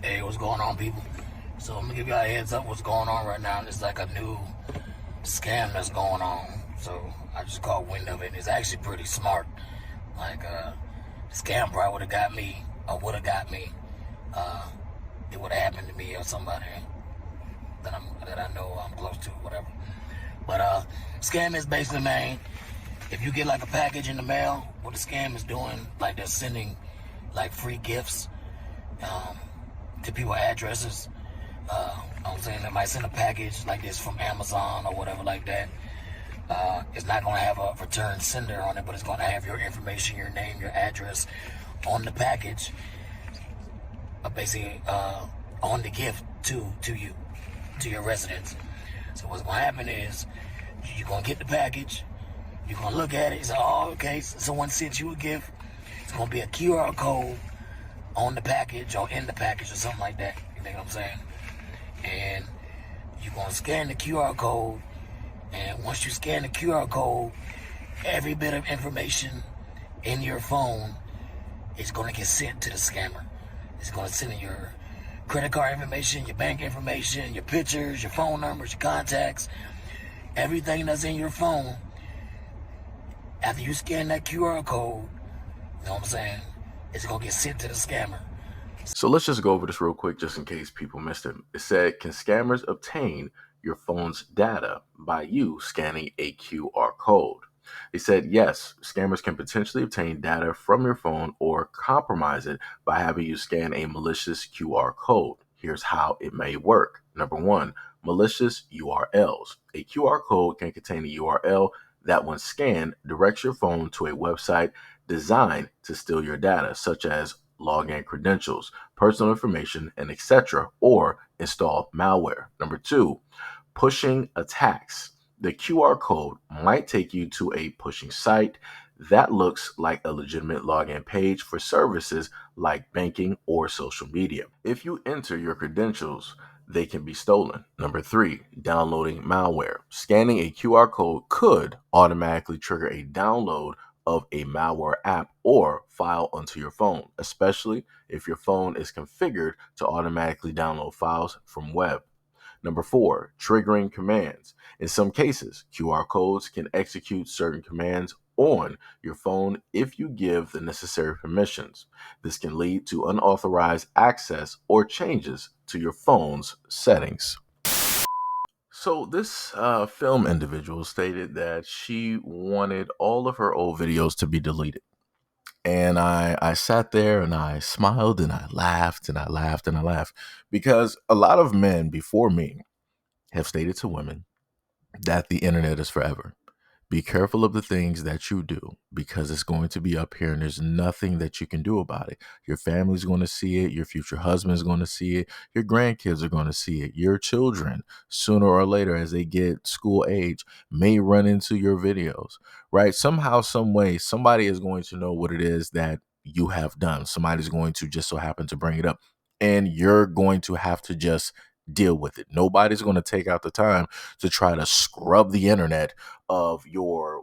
Hey, what's going on, people? So I'm gonna give y'all a heads up what's going on right now. There's like a new scam that's going on. So I just caught wind of it. It's actually pretty smart. Like the scam probably would have got me, or would have got me. It would have happened to me or somebody that I know I'm close to, whatever. But scam is basically, man, if you get like a package in the mail, what the scam is doing, like they're sending like free gifts to people's addresses. I'm saying they might send a package like this from Amazon or whatever like that. It's not going to have a return sender on it, but it's going to have your information, your name, your address on the package, basically on the gift to you, to your residence. So what's going to happen is you're going to get the package, you're going to look at it, you say, oh, okay, someone sent you a gift. It's going to be a QR code on the package or in the package or something like that. You know what I'm saying? And you're going to scan the QR code. And once you scan the QR code, every bit of information in your phone is going to get sent to the scammer. It's going to send in your credit card information, your bank information, your pictures, your phone numbers, your contacts, everything that's in your phone. After you scan that QR code, you know what I'm saying, it's going to get sent to the scammer. So let's just go over this real quick just in case people missed it. It said, can scammers obtain your phone's data by you scanning a QR code? They said, yes, scammers can potentially obtain data from your phone or compromise it by having you scan a malicious QR code. Here's how it may work. Number one, malicious URLs. A QR code can contain a URL that, when scanned, directs your phone to a website designed to steal your data, such as login credentials, personal information, and etc., or install malware. Number two, pushing attacks. The QR code might take you to a pushing site that looks like a legitimate login page for services like banking or social media. If you enter your credentials, they can be stolen. Number three, downloading malware. Scanning a QR code could automatically trigger a download of a malware app or file onto your phone, especially if your phone is configured to automatically download files from web. Number four, triggering commands. In some cases, QR codes can execute certain commands on your phone if you give the necessary permissions. This can lead to unauthorized access or changes to your phone's settings. So this film individual stated that she wanted all of her old videos to be deleted. And I sat there and I smiled and I laughed and I laughed and I laughed because a lot of men before me have stated to women that the internet is forever. Be careful of the things that you do because it's going to be up here and there's nothing that you can do about it. Your family's going to see it. Your future husband's going to see it. Your grandkids are going to see it. Your children, sooner or later, as they get school age, may run into your videos, right? Somehow, some way, somebody is going to know what it is that you have done. Somebody's going to just so happen to bring it up. And you're going to have to just deal with it. Nobody's going to take out the time to try to scrub the internet of your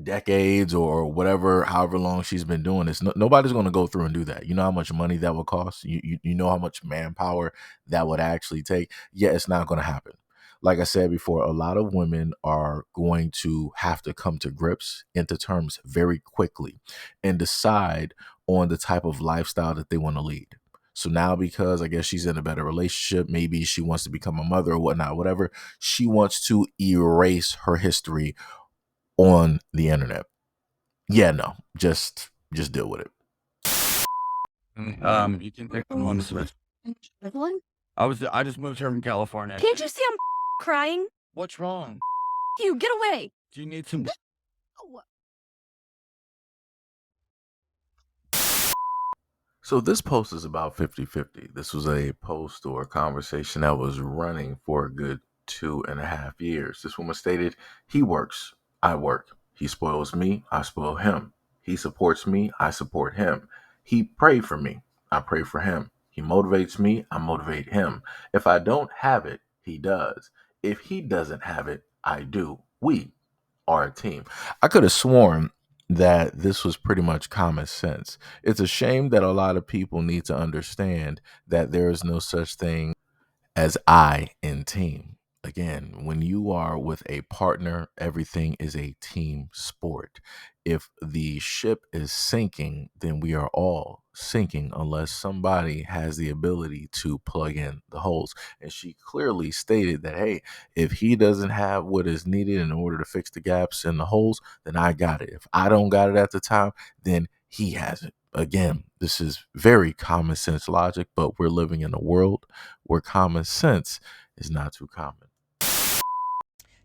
decades or whatever, however long she's been doing this. Nobody's going to go through and do that. You know how much money that would cost. You know how much manpower that would actually take. Yeah, it's not going to happen. Like I said before, a lot of women are going to have to come to grips, into terms very quickly, and decide on the type of lifestyle that they want to lead. So now, because I guess she's in a better relationship, maybe she wants to become a mother or whatnot, whatever, she wants to erase her history on the internet. Yeah, no, just deal with it. You can pick one. I just moved here from California. Can't you see I'm crying? What's wrong? You get away. Do you need some? So this post is about 50-50. This was a post or a conversation that was running for a good 2.5 years. This woman stated, he works, I work. He spoils me, I spoil him. He supports me, I support him. He prayed for me, I pray for him. He motivates me, I motivate him. If I don't have it, he does. If he doesn't have it, I do. We are a team. I could have sworn that this was pretty much common sense. It's a shame that a lot of people need to understand that there is no such thing as I in team. Again, when you are with a partner, everything is a team sport. If the ship is sinking, then we are all sinking unless somebody has the ability to plug in the holes. And she clearly stated that, hey, if he doesn't have what is needed in order to fix the gaps in the holes, then I got it. If I don't got it at the time, then he has it. Again, this is very common sense logic, but we're living in a world where common sense is not too common.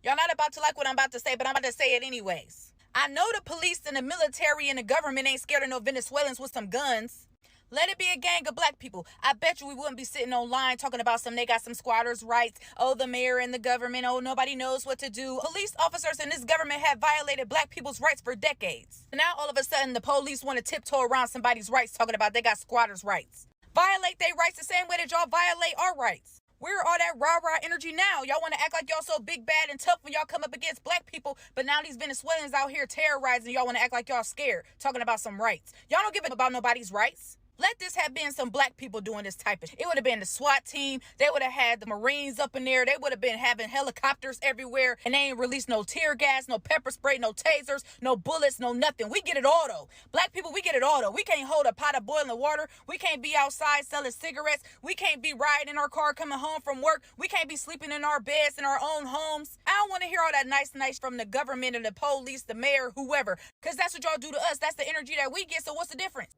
Y'all not about to like what I'm about to say, but I'm about to say it anyways. I know the police and the military and the government ain't scared of no Venezuelans with some guns. Let it be a gang of black people. I bet you we wouldn't be sitting online talking about they got some squatters' rights. Oh, the mayor and the government. Oh, nobody knows what to do. Police officers in this government have violated black people's rights for decades. Now, all of a sudden, the police want to tiptoe around somebody's rights talking about they got squatters' rights. Violate their rights the same way that y'all violate our rights. Where are all that rah-rah energy now? Y'all want to act like y'all so big, bad, and tough when y'all come up against black people, but now these Venezuelans out here terrorizing y'all want to act like y'all scared, talking about some rights. Y'all don't give a about nobody's rights. Let this have been some black people doing this type of shit. It would have been the SWAT team. They would have had the Marines up in there. They would have been having helicopters everywhere. And they ain't released no tear gas, no pepper spray, no tasers, no bullets, no nothing. We get it all, though. Black people, we get it all, though. We can't hold a pot of boiling water. We can't be outside selling cigarettes. We can't be riding in our car coming home from work. We can't be sleeping in our beds in our own homes. I don't want to hear all that nice from the government and the police, the mayor, whoever. Because that's what y'all do to us. That's the energy that we get. So what's the difference?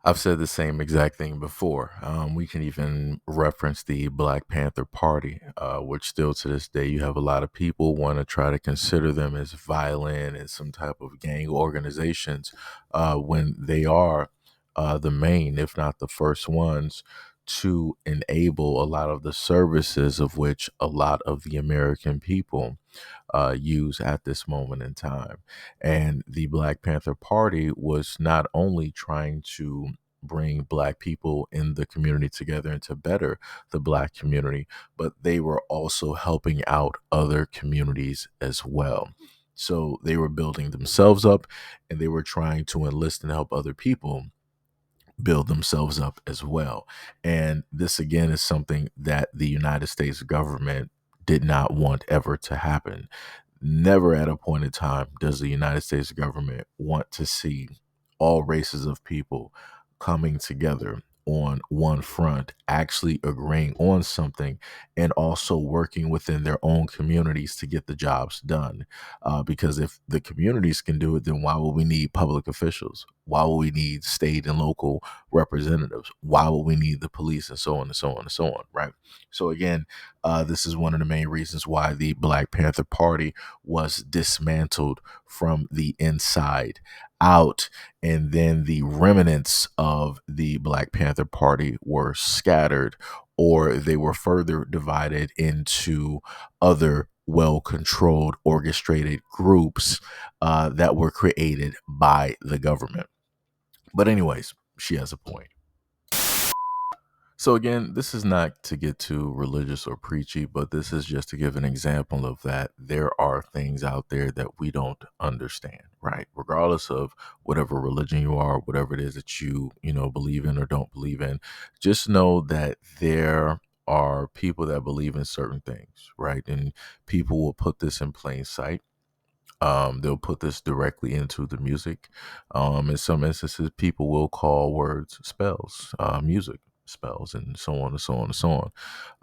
I've said the same exact thing before. We can even reference the Black Panther Party, which still to this day you have a lot of people want to try to consider them as violent and some type of gang organizations when they are the main, if not the first ones, to enable a lot of the services of which a lot of the American people use at this moment in time. And the Black Panther Party was not only trying to bring black people in the community together and to better the black community, but they were also helping out other communities as well. So they were building themselves up and they were trying to enlist and help other people build themselves up as well. And this again is something that the United States government did not want ever to happen. Never at a point in time does the United States government want to see all races of people coming together on one front, actually agreeing on something, and also working within their own communities to get the jobs done. Because if the communities can do it, then why would we need public officials? Why would we need state and local representatives? Why would we need the police and so on and so on and so on, right? So again, this is one of the main reasons why the Black Panther Party was dismantled from the inside out, and then the remnants of the Black Panther Party were scattered, or they were further divided into other well-controlled, orchestrated groups that were created by the government. But anyways, she has a point. So again, this is not to get too religious or preachy, but this is just to give an example of that there are things out there that we don't understand, right? Regardless of whatever religion you are, whatever it is that you believe in or don't believe in, just know that there are people that believe in certain things, right? And people will put this in plain sight. They'll put this directly into the music. In some instances, people will call words spells, music spells, and so on and so on and so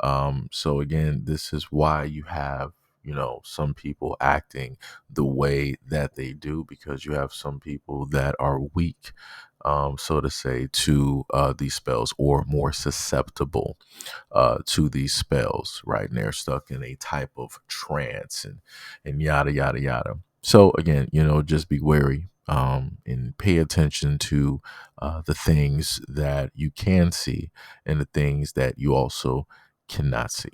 on. So again, this is why you have some people acting the way that they do, because you have some people that are weak, so to say, to these spells, or more susceptible to these spells, right? And they're stuck in a type of trance and yada yada yada. So again, just be wary and pay attention to the things that you can see and the things that you also cannot see.